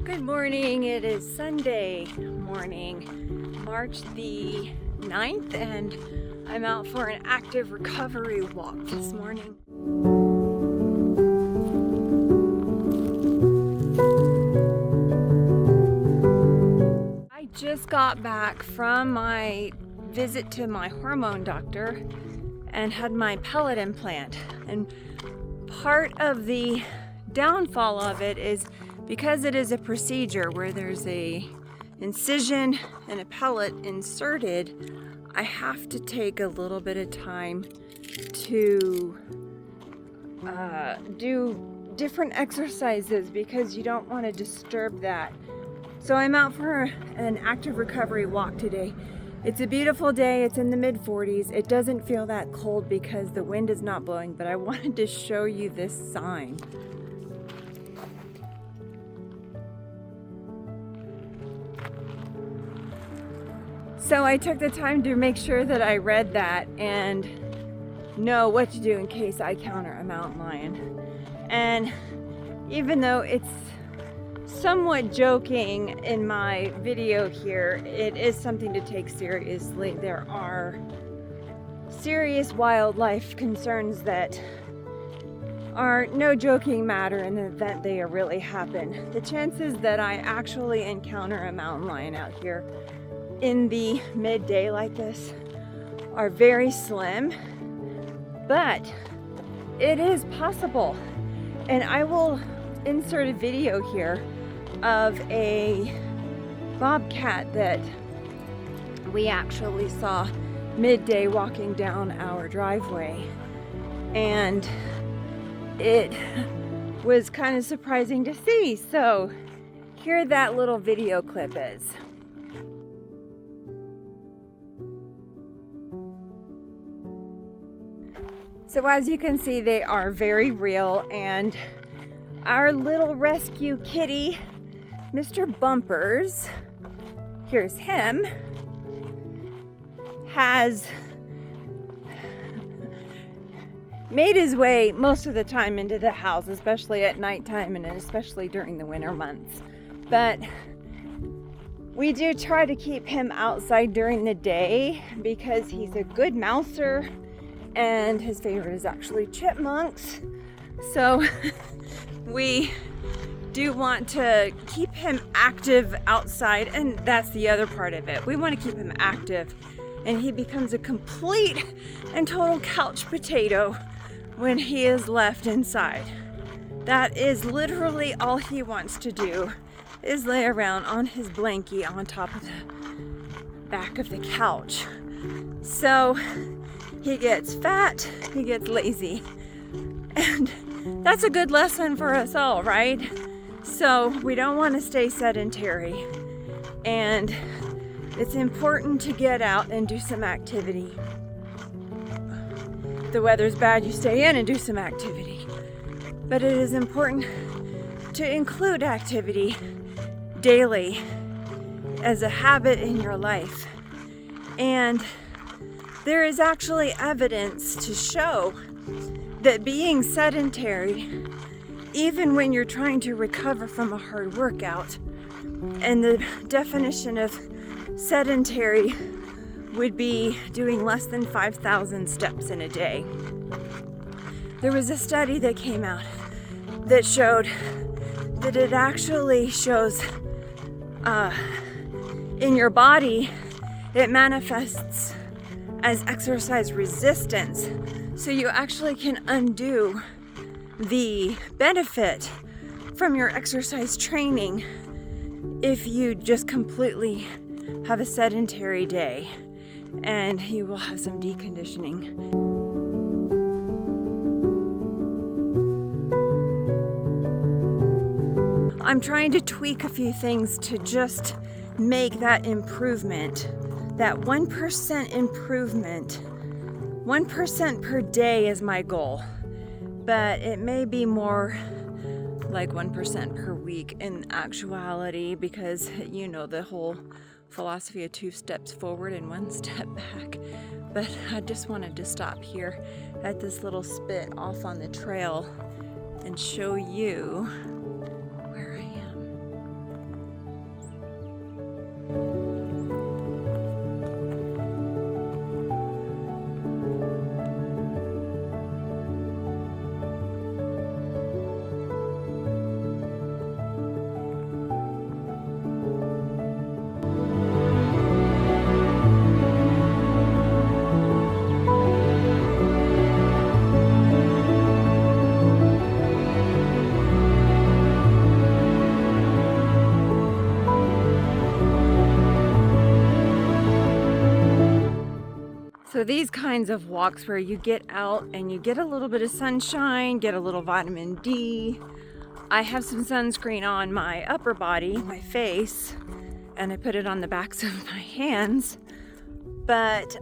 Good morning. It is Sunday morning, March the 9th, and I'm out for an active recovery walk this morning. I just got back from my visit to my hormone doctor and had my pellet implant. And part of the downfall of it is because it is a procedure where there's a incision and a pellet inserted, I have to take a little bit of time to do different exercises because you don't want to disturb that. So I'm out for an active recovery walk today. It's a beautiful day. It's in the mid-40s. It doesn't feel that cold because the wind is not blowing, but I wanted to show you this sign. So I took the time to make sure that I read that and know what to do in case I encounter a mountain lion. And even though it's somewhat joking in my video here, it is something to take seriously. There are serious wildlife concerns that are no joking matter in the event they really happen. The chances that I actually encounter a mountain lion out here in the midday like this are very slim, but it is possible. And I will insert a video here of a bobcat that we actually saw midday walking down our driveway, and it was kind of surprising to see. So here that little video clip is. So as you can see, they are very real, and our little rescue kitty, Mr. Bumpers, here's him, has made his way most of the time into the house, especially at nighttime and especially during the winter months. But we do try to keep him outside during the day because he's a good mouser, and his favorite is actually chipmunks. So we do want to keep him active outside, and that's the other part of it. We want to keep him active, and he becomes a complete and total couch potato when he is left inside. That is literally all he wants to do, is lay around on his blankie on top of the back of the couch. So he gets fat, he gets lazy, and that's a good lesson for us all, right? So we don't want to stay sedentary, and it's important to get out and do some activity. If the weather's bad, you stay in and do some activity. But it is important to include activity daily as a habit in your life. And there is actually evidence to show that being sedentary, even when you're trying to recover from a hard workout, and the definition of sedentary would be doing less than 5,000 steps in a day. There was a study that came out that showed that it actually shows in your body, it manifests as exercise resistance. So you actually can undo the benefit from your exercise training if you just completely have a sedentary day, and you will have some deconditioning. I'm trying to tweak a few things to just make that improvement, that 1% improvement. 1% per day is my goal, but it may be more like 1% per week in actuality, because you know the whole philosophy of 2 steps forward and 1 step back. But I just wanted to stop here at this little spit off on the trail and show you where I am. these kinds of walks where you get out and you get a little bit of sunshine, get a little vitamin D. I have some sunscreen on my upper body, my face, and I put it on the backs of my hands, but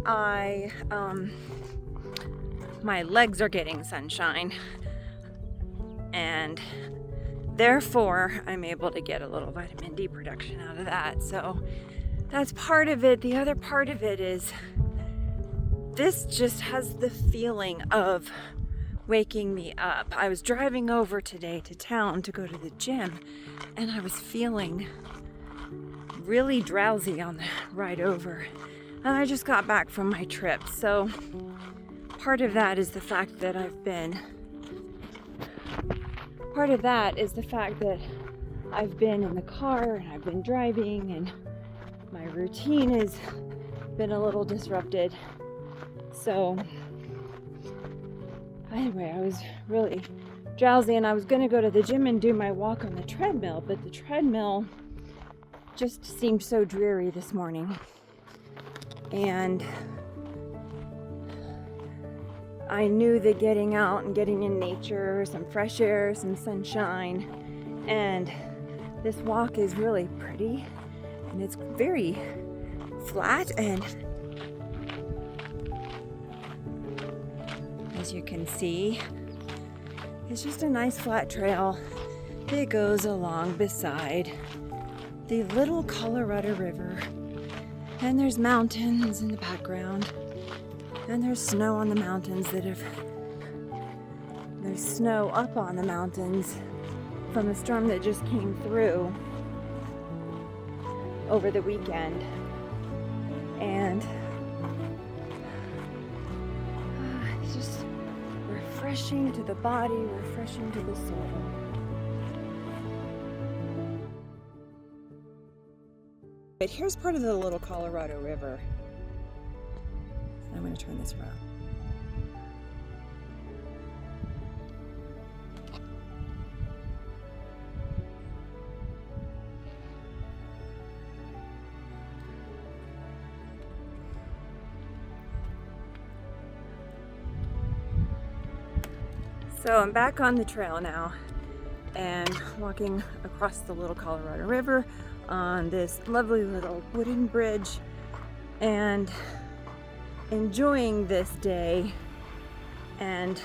my legs are getting sunshine, and therefore I'm able to get a little vitamin D production out of that. So that's part of it. The other part of it is this just has the feeling of waking me up. I was driving over today to town to go to the gym, and I was feeling really drowsy on the ride over, and I just got back from my trip. So part of that is the fact that I've been in the car and I've been driving, and my routine has been a little disrupted. So anyway, I was really drowsy, and I was going to go to the gym and do my walk on the treadmill, but the treadmill just seemed so dreary this morning. And I knew that getting out and getting in nature, some fresh air, some sunshine, and this walk is really pretty, and it's very flat, and as you can see, it's just a nice flat trail that goes along beside the little Colorado River, and there's mountains in the background, and there's snow on the mountains there's snow up on the mountains from a storm that just came through over the weekend. And it's just refreshing to the body, refreshing to the soul. But here's part of the little Colorado River. I'm going to turn this around. So I'm back on the trail now and walking across the little Colorado River on this lovely little wooden bridge and enjoying this day. And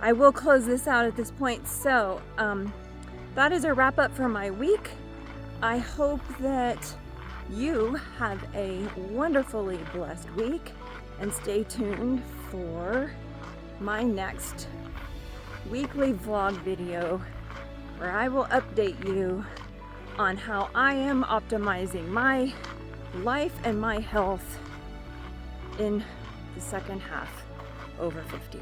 I will close this out at this point. So that is a wrap up for my week. I hope that you have a wonderfully blessed week, and stay tuned for my next weekly vlog video where I will update you on how I am optimizing my life and my health in the second half over 50.